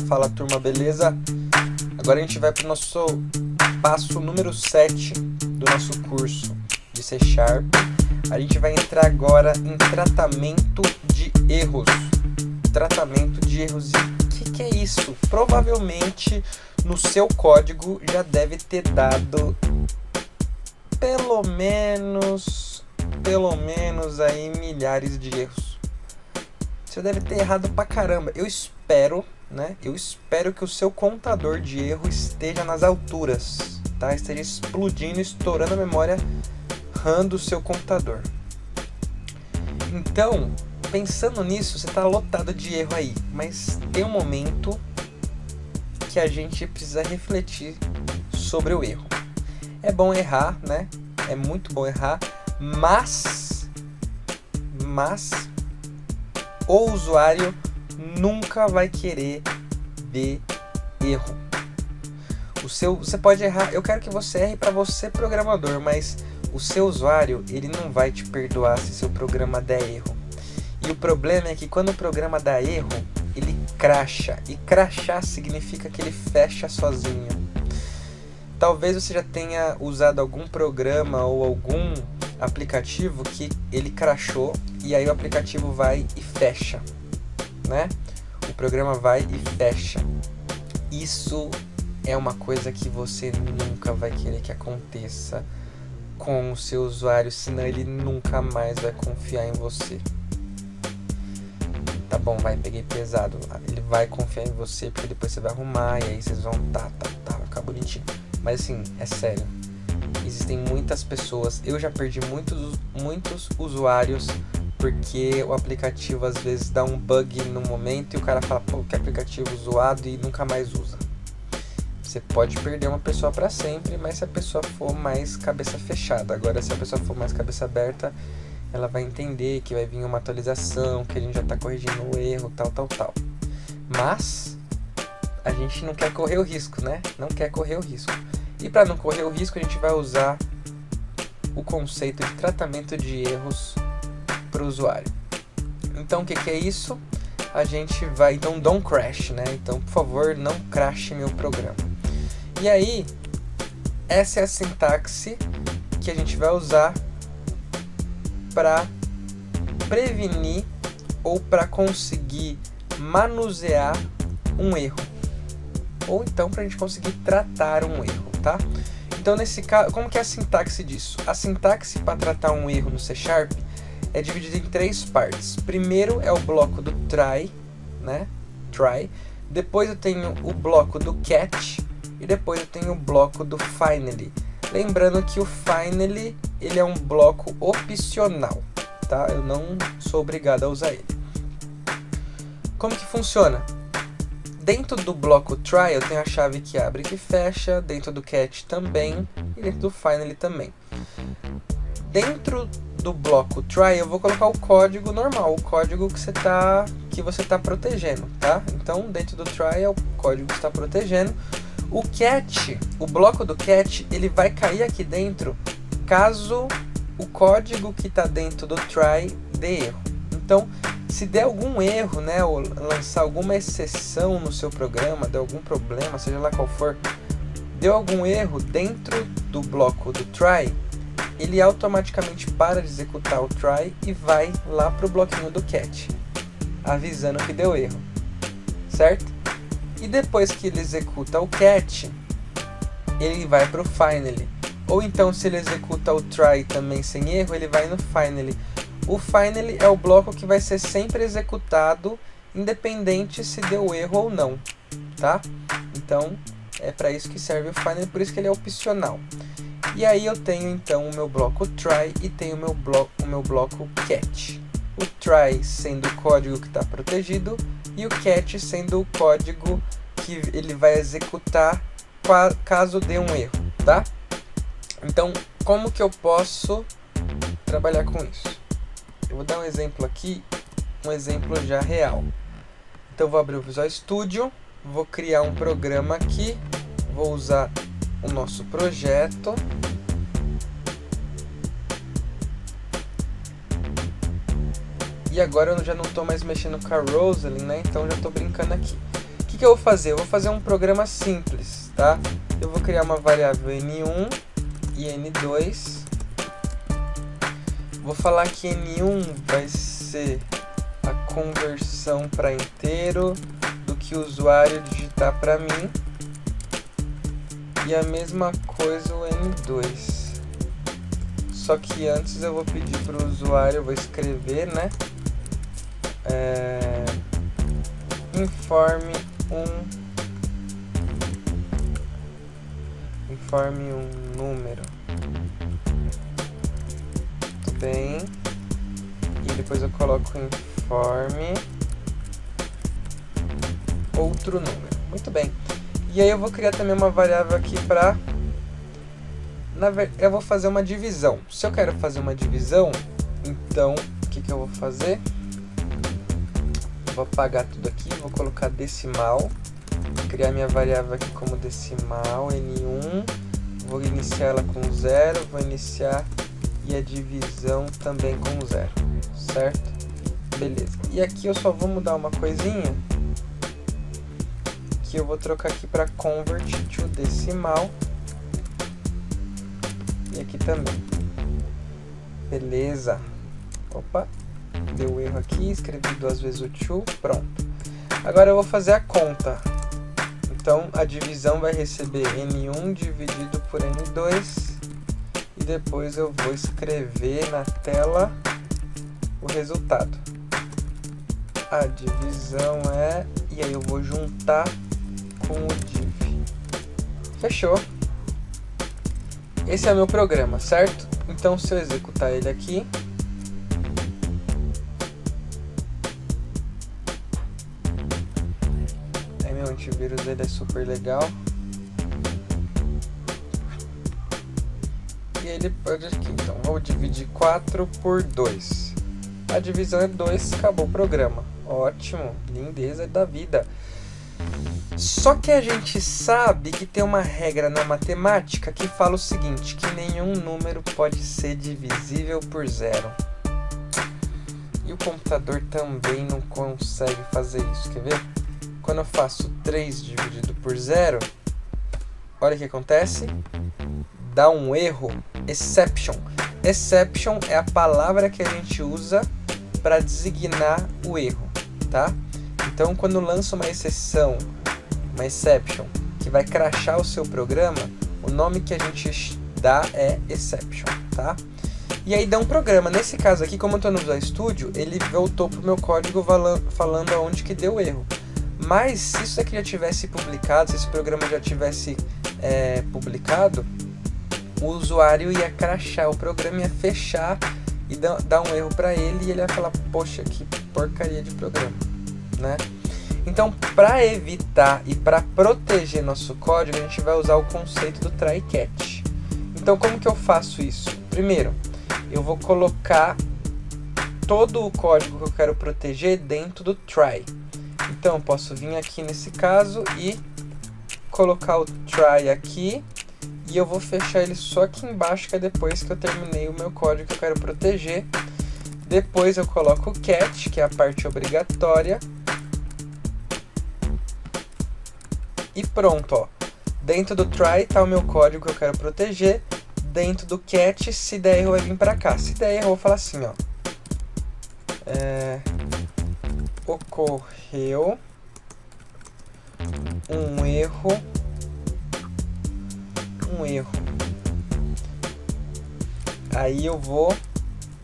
Fala turma, beleza? Agora a gente vai para o nosso passo número 7 do nosso curso de C#. A gente vai entrar agora em tratamento de erros. Tratamento de erros. E o que é isso? Provavelmente no seu código já deve ter dado pelo menos aí milhares de erros. Você deve ter errado pra caramba. Eu espero que o seu contador de erro esteja nas alturas, tá? Esteja explodindo, estourando a memória RAM do seu computador. Então, pensando nisso, você tá lotado de erro aí, mas tem um momento que a gente precisa refletir sobre o erro. É bom errar, né? É muito bom errar, mas o usuário nunca vai querer ver erro. Você pode errar, eu quero que você erre para você programador, mas o seu usuário, ele não vai te perdoar se seu programa der erro. E o problema é que quando o programa dá erro, ele crasha. E crashar significa que ele fecha sozinho. Talvez você já tenha usado algum programa ou algum aplicativo que ele crashou e aí o aplicativo vai e fecha, né? O programa vai e fecha. Isso é uma coisa que você nunca vai querer que aconteça com o seu usuário, senão ele nunca mais vai confiar em você. Tá bom, peguei pesado. Ele vai confiar em você porque depois você vai arrumar e aí vocês vão vai ficar bonitinho. Mas assim, é sério. Existem muitas pessoas, eu já perdi muitos usuários porque o aplicativo às vezes dá um bug no momento e o cara fala, pô, que aplicativo zoado, e nunca mais usa. Você pode perder uma pessoa para sempre, mas se a pessoa for mais cabeça fechada. Agora, se a pessoa for mais cabeça aberta, ela vai entender que vai vir uma atualização, que a gente já está corrigindo o erro, tal. Mas a gente não quer correr o risco, né? Não quer correr o risco. E para não correr o risco, a gente vai usar o conceito de tratamento de erros para o usuário. Então, o que é isso? A gente vai... Então, don't crash, né? Então, por favor, não crashe meu programa. E aí, essa é a sintaxe que a gente vai usar para prevenir ou para conseguir manusear um erro. Ou então para a gente conseguir tratar um erro, tá? Então, nesse caso, como que é a sintaxe disso? A sintaxe para tratar um erro no C# é dividida em 3 partes. Primeiro é o bloco do try, né? Try. Depois eu tenho o bloco do catch e depois eu tenho o bloco do finally. Lembrando que o finally, ele é um bloco opcional, tá? Eu não sou obrigado a usar ele. Como que funciona? Dentro do bloco try eu tenho a chave que abre e que fecha, dentro do catch também e dentro do finally também. Dentro do bloco try eu vou colocar o código normal, o código que você está protegendo, tá? Então dentro do try é o código que está protegendo. O catch, o bloco do catch, ele vai cair aqui dentro caso o código que está dentro do try dê erro. Então, se der algum erro, né, ou lançar alguma exceção no seu programa, der algum problema, seja lá qual for, deu algum erro dentro do bloco do try, ele automaticamente para de executar o try e vai lá para o bloquinho do catch, avisando que deu erro, certo? E depois que ele executa o catch, ele vai para o finally. Ou então, se ele executa o try também sem erro, ele vai no finally. O finally é o bloco que vai ser sempre executado, independente se deu erro ou não, tá? Então, é para isso que serve o finally, por isso que ele é opcional. E aí eu tenho então o meu bloco try e tenho o meu bloco catch. O try sendo o código que está protegido e o catch sendo o código que ele vai executar caso dê um erro, tá? Então, como que eu posso trabalhar com isso? Eu vou dar um exemplo aqui, um exemplo já real. Então eu vou abrir o Visual Studio, vou criar um programa aqui, vou usar o nosso projeto. E agora eu já não estou mais mexendo com a Rosalind, né? Então já estou brincando aqui. O que eu vou fazer? Eu vou fazer um programa simples, tá? Eu vou criar uma variável N1 e N2. Vou falar que N1 vai ser a conversão para inteiro do que o usuário digitar para mim. E a mesma coisa o N2. Só que antes eu vou pedir para o usuário, eu vou escrever, né? Informe um número. Tudo bem. E depois eu coloco informe outro número. Muito bem. E aí eu vou criar também uma variável aqui para... Eu vou fazer uma divisão. Se eu quero fazer uma divisão, então o que eu vou fazer? Vou apagar tudo aqui, vou colocar decimal. Criar minha variável aqui como decimal, N1. Vou iniciar ela com 0, vou iniciar e a divisão também com 0, certo? Beleza. E aqui eu só vou mudar uma coisinha, que eu vou trocar aqui para convert to decimal. E aqui também. Beleza. Opa, deu erro aqui, escrevi 2 vezes o to, pronto. Agora eu vou fazer a conta. Então a divisão vai receber N1 dividido por N2. E depois eu vou escrever na tela o resultado. A divisão é... E aí eu vou juntar com o div. Fechou. Esse é o meu programa, certo? Então se eu executar ele aqui... Aí meu antivírus ele é super legal. E ele pode aqui, então vou dividir 4 por 2. A divisão é 2, acabou o programa. Ótimo, lindeza da vida. Só que a gente sabe que tem uma regra na matemática que fala o seguinte, que nenhum número pode ser divisível por 0. E o computador também não consegue fazer isso, quer ver? Quando eu faço 3 dividido por 0, olha o que acontece. Dá um erro, exception. Exception é a palavra que a gente usa para designar o erro, tá? Então, quando lança uma exceção, uma exception, que vai crashar o seu programa, o nome que a gente dá é exception, tá? E aí dá um programa. Nesse caso aqui, como eu estou no Visual Studio, ele voltou pro meu código falando aonde que deu erro. Mas se isso aqui já tivesse publicado, se esse programa já tivesse publicado, o usuário ia crashar o programa, ia fechar e dar um erro para ele, e ele ia falar, poxa, que porcaria de programa, né? Então, para evitar e para proteger nosso código, a gente vai usar o conceito do try catch. Então, como que eu faço isso? Primeiro, eu vou colocar todo o código que eu quero proteger dentro do try. Então, eu posso vir aqui nesse caso e colocar o try aqui, e eu vou fechar ele só aqui embaixo, que é depois que eu terminei o meu código que eu quero proteger. Depois eu coloco o catch, que é a parte obrigatória. E pronto, ó. Dentro do try está o meu código que eu quero proteger. Dentro do catch, se der erro, vai vir para cá. Se der erro, eu vou falar assim, ó. Ocorreu um erro. Aí eu vou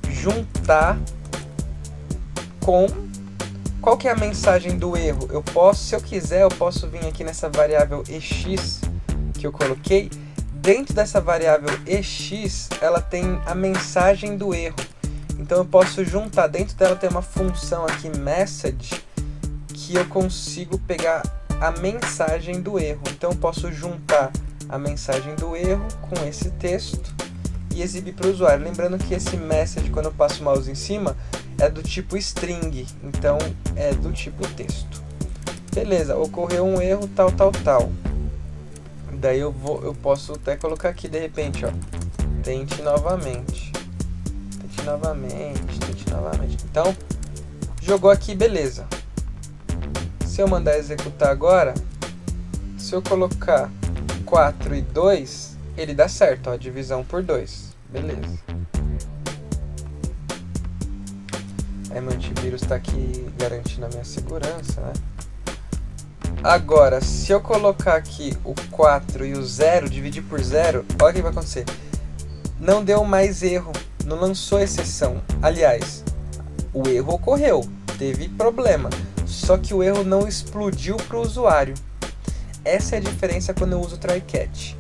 juntar com... Qual que é a mensagem do erro? Eu posso, se eu quiser, eu posso vir aqui nessa variável ex que eu coloquei. Dentro dessa variável ex, ela tem a mensagem do erro. Então eu posso juntar, dentro dela tem uma função aqui, message, que eu consigo pegar a mensagem do erro. Então eu posso juntar a mensagem do erro com esse texto e exibir para o usuário. Lembrando que esse message, quando eu passo o mouse em cima, é do tipo string, então é do tipo texto. Beleza, ocorreu um erro, tal. Daí eu posso até colocar aqui de repente, ó, tente novamente. Então, Jogou aqui, beleza. Se eu mandar executar agora, se eu colocar 4 e 2, ele dá certo, ó, divisão por 2. Beleza. Aí meu antivírus está aqui garantindo a minha segurança, né? Agora, se eu colocar aqui o 4 e o 0, dividir por 0, olha o que vai acontecer. Não deu mais erro, não lançou exceção. Aliás, o erro ocorreu, teve problema, só que o erro não explodiu para o usuário. Essa é a diferença quando eu uso o try catch.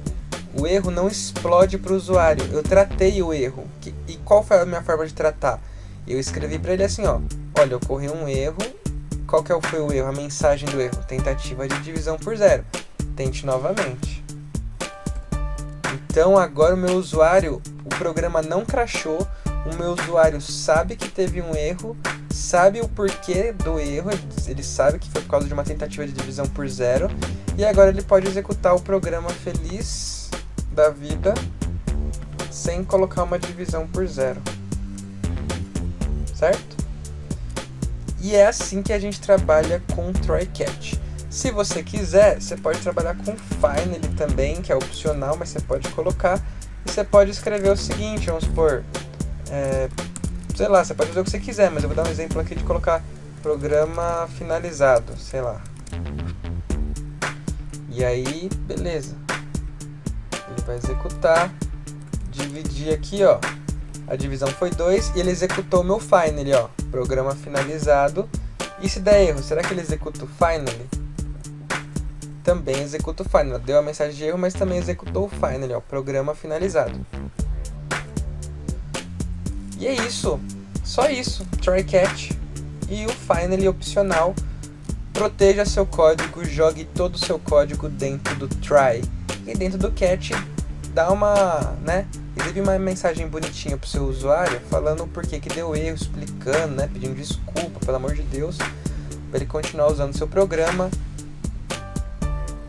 O erro não explode para o usuário, eu tratei o erro. E qual foi a minha forma de tratar? Eu escrevi para ele assim, ó, olha, ocorreu um erro. Qual que foi o erro? A mensagem do erro, tentativa de divisão por 0. Tente novamente. Então agora o meu usuário, o programa não crashou, o meu usuário sabe que teve um erro, sabe o porquê do erro, ele sabe que foi por causa de uma tentativa de divisão por 0, e agora ele pode executar o programa feliz da vida sem colocar uma divisão por 0. Certo? E é assim que a gente trabalha com try catch. Se você quiser, você pode trabalhar com finally também, que é opcional, mas você pode colocar. E você pode escrever o seguinte, vamos supor, sei lá, você pode fazer o que você quiser, mas eu vou dar um exemplo aqui de colocar programa finalizado, sei lá. E aí, beleza. Ele vai executar, dividir aqui, ó. A divisão foi 2 e ele executou o meu finally, ó. Programa finalizado. E se der erro, será que ele executa o finally? Também executa o finally. Deu a mensagem de erro, mas também executou o finally, ó. Programa finalizado. E é isso. Só isso. Try catch. E o finally opcional. Proteja seu código, jogue todo o seu código dentro do try. E dentro do catch, dá uma, né? Escreve uma mensagem bonitinha pro seu usuário, falando o porquê que deu erro, explicando, né? Pedindo desculpa, pelo amor de Deus, para ele continuar usando o seu programa.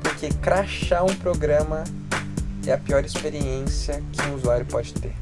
Porque crashar um programa é a pior experiência que um usuário pode ter.